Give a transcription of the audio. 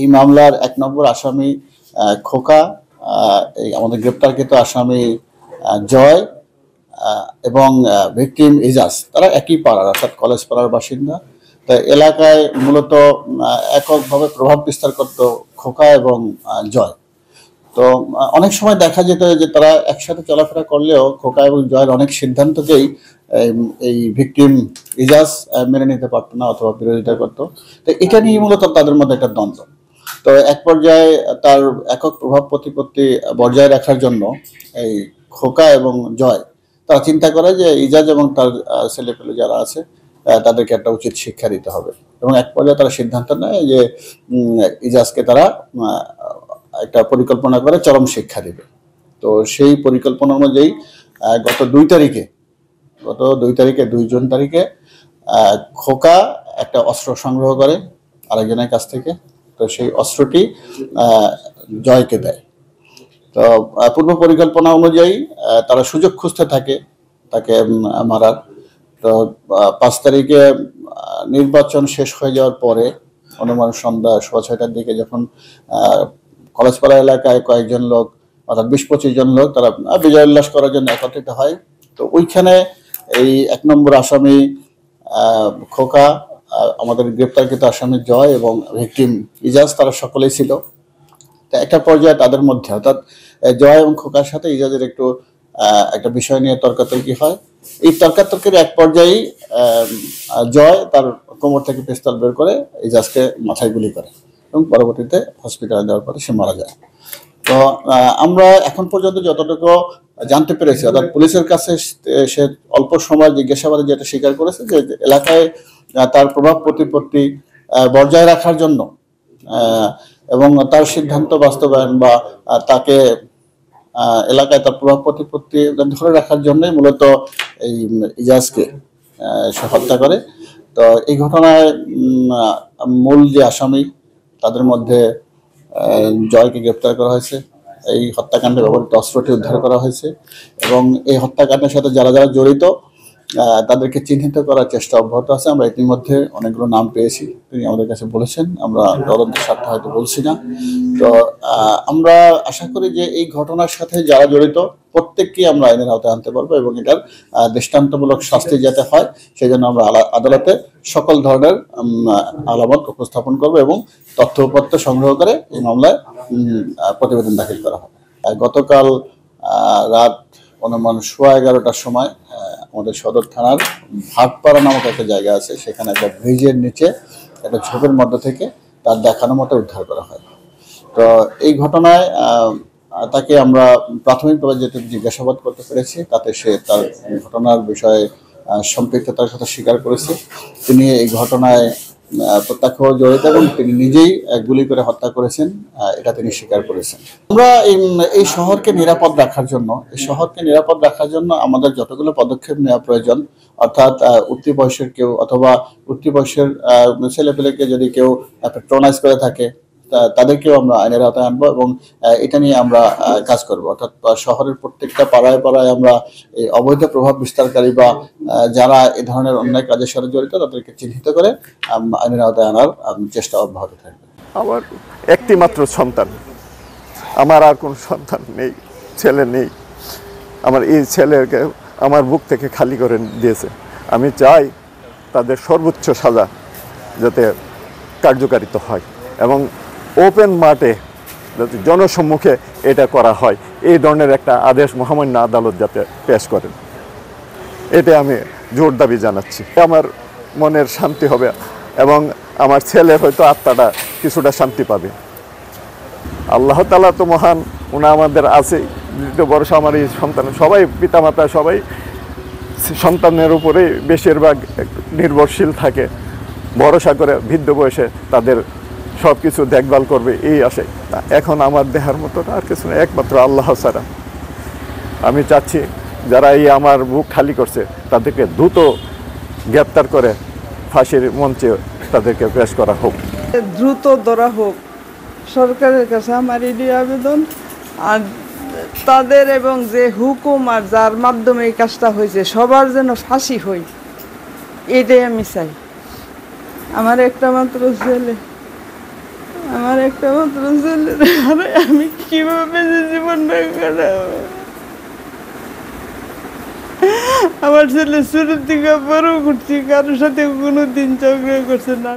এই মামলার ১ নম্বর আসামি খোকা, আমাদের গ্রেপ্তারকৃত আসামি জয় এবং ভিকটিম ইজাজ, তারা একই পাড়ার অর্থাৎ কলেজ পাড়ার বাসিন্দা। তাই এলাকায় মূলত এককভাবে প্রভাব বিস্তার করত খোকা এবং জয়। তো অনেক সময় দেখা যেত যে তারা একসাথে চলাফেরা করলেও খোকা এবং জয়ের অনেক সিদ্ধান্তকেই এই ভিকটিম ইজাজ মেনে নিতে পারতো না অথবা বিরোধিতা করতো। তো এটা নিয়ে মূলত তাদের মধ্যে একটা দ্বন্দ্ব। তো এক পর্যায়ে তার একক প্রভাব প্রতিপত্তি বজায় রাখার জন্য এই খোকা এবং জয় তারা চিন্তা করে যে ইজাজ এবং তার ছেলেপেলে যারা আছে তাদেরকে একটা উচিত শিক্ষা দিতে হবে, এবং এক পর্যায়ে তারা সিদ্ধান্ত নেয় যে ইজাজকে তারা একটা পরিকল্পনা করে চরম শিক্ষা দিবে। তো সেই পরিকল্পনা অনুযায়ী গত ২ তারিখে ২ জুন তারিখে খোকা একটা অস্ত্র সংগ্রহ করে আরেকজনের কাছ থেকে। তো সেই অস্ত্রটি জয়কে দেয়। তো পূর্ব পরিকল্পনা অনুযায়ী তারা সুযোগ খুঁজতে থাকে তাকে মারার। তো ৫ তারিখে নির্বাচন শেষ হয়ে যাওয়ার পরে অনুমান সন্ধ্যা ৬:৩০টার দিকে যখন কলেজপাড়া এলাকায় কয়েকজন লোক অর্থাৎ ২০-২৫ জন লোক তারা বিজয় উল্লাস করার জন্য একত্রিত হয়। তো ওইখানে এই ১ নম্বর আসামি খোকা, আমাদের গ্রেপ্তারকৃত আসামি জয় এবং ভিকটিম ইজাজ তারা সকলেই ছিল। তো একটা পর্যায়ে তাদের মধ্যে অর্থাৎ জয় এবং খোকার সাথে ইজাজের একটা বিষয় নিয়ে তর্কাতর্কি হয়। এই তর্কাতর্কির এক পর্যায়েই জয় তার কোমর থেকে পিস্তল বের করে ইজাজকে মাথায় গুলি করে এবং পরবর্তীতে হসপিটালে দেওয়ার পরে সে মারা যায়। তো আমরা এখন পর্যন্ত যতটুকু জানতে পেরেছি অর্থাৎ পুলিশের কাছে সে অল্প সময় জিজ্ঞাসাবাদে যেটা স্বীকার করেছে যে এলাকায় তার প্রভাব প্রতিপত্তি বজায় রাখার জন্য এবং তার সিদ্ধান্ত বাস্তবায়ন বা তাকে এলাকায় তার প্রভাব প্রতিপত্তি ধরে রাখার জন্যই মূলত এই ইজাজকে সে হত্যা করে। তো এই ঘটনায় মূল যে আসামি তাদের মধ্যে জয়কে গ্রেপ্তার করা হয়েছে, এই হত্যাকাণ্ডে ব্যবহৃত অস্ত্রটি উদ্ধার করা হয়েছে এবং এই হত্যাকাণ্ডের সাথে যারা যারা জড়িত তাদেরকে চিহ্নিত করার চেষ্টা অব্যাহত আছে। আমরা ইতিমধ্যে অনেকগুলো নাম পেয়েছি, তিনি আমাদের কাছে বলেছেন, আমরা তদন্তের স্বার্থে হয়তো বলছি না। তো আমরা আশা করি যে এই ঘটনার সাথে যারা জড়িত প্রত্যেককেই আমরা আইনের আওতায় আনতে পারবো এবং এটার দৃষ্টান্তমূলক শাস্তি যাতে হয় সেই জন্য আমরা আদালতে সকল ধরনের আলামত উপস্থাপন করবো এবং তথ্য উপাত্ত সংগ্রহ করে এই মামলায় প্রতিবেদন দাখিল করা হবে। গতকাল রাত অনুমান 11:15টার সময় আমাদের সদর থানার ভাটপাড়া নামক একটা জায়গা আছে, সেখানে একটা ব্রিজের নিচে একটা ঝোপের মধ্যে থেকে তার দেখানো মতো উদ্ধার করা হয়। তো এই ঘটনায় তাকে আমরা প্রাথমিকভাবে যেটা জিজ্ঞাসাবাদ করতে পেরেছি তাতে সে তার ঘটনার বিষয়ে সম্পৃক্ততার কথা স্বীকার করেছে। তিনি এই ঘটনায় প্রত্যক্ষ জড়িত এবং তিনি নিজেই গুলি করে হত্যা করেছেন এটা তিনি স্বীকার করেছেন। আমরা এই শহরকে নিরাপদ রাখার জন্য আমাদের যতগুলো পদক্ষেপ নেওয়া প্রয়োজন, অর্থাৎ উঠতি বয়সের কেউ অথবা উঠতি বয়সের ছেলেপেলেকে যদি কেউ প্যাট্রোনাইজ করে থাকে তাদেরকেও আমরা আইনের আওতায় আনবো এবং এটা নিয়ে আমরা কাজ করব। অর্থাৎ শহরের প্রত্যেকটা পাড়ায় পাড়ায় আমরা এই অবৈধ প্রভাব বিস্তারকারী বা যারা এই ধরনের অন্যায় কাজের সাথে জড়িত তাদেরকে চিহ্নিত করে আইনের আওতায় আনার চেষ্টা অব্যাহত থাকবে। আমার একটি মাত্র সন্তান, আমার আর কোনো সন্তান নেই, ছেলে নেই। আমার এই ছেলেকে আমার বুক থেকে খালি করে দিয়েছে। আমি চাই তাদের সর্বোচ্চ সাজা যাতে কার্যকারিত হয় এবং ওপেন মাঠে যাতে জনসম্মুখে এটা করা হয়, এই ধরনের একটা আদেশ মহামান্য আদালত যাতে পেশ করেন, এটা আমি জোর দাবি জানাচ্ছি। আমার মনের শান্তি হবে এবং আমার ছেলের হয়তো আত্মাটা কিছুটা শান্তি পাবে। আল্লাহ তাআলা তো মহান, ওনা আমাদের আছে। দ্বিতীয় বর্ষ আমার এই সন্তান সবাই পিতামাতা সবাই সন্তানের উপরে বেশিরভাগ নির্ভরশীল থাকে, ভরসা করে বৃদ্ধ বয়সে তাদের সব কিছু দেখভাল করবে এই আশায়। এখন আমার দেহার মতো আর কিছু না, একমাত্র আল্লাহ ছাড়া। আমি চাচ্ছি যারা এই আমার বুক খালি করছে তাদেরকে দ্রুত গ্রেপ্তার করে ফাঁসির মঞ্চে তাদেরকে পেশ করা হোক। দ্রুত ধরা হোক, সরকারের কাছে আমার এই আবেদন। আর তাদের এবং যে হুকুম আর যার মাধ্যমে এই কাজটা হয়েছে সবার যেন ফাঁসি হয়, এটাই আমি চাই। আমার একটা মাত্র ছেলে, আমি কিভাবে যে জীবনটা কাটাবো? আমার ছেলে শুরু থেকে বড় করছি, কারোর সাথে কোনোদিন ঝগড়া করছে না।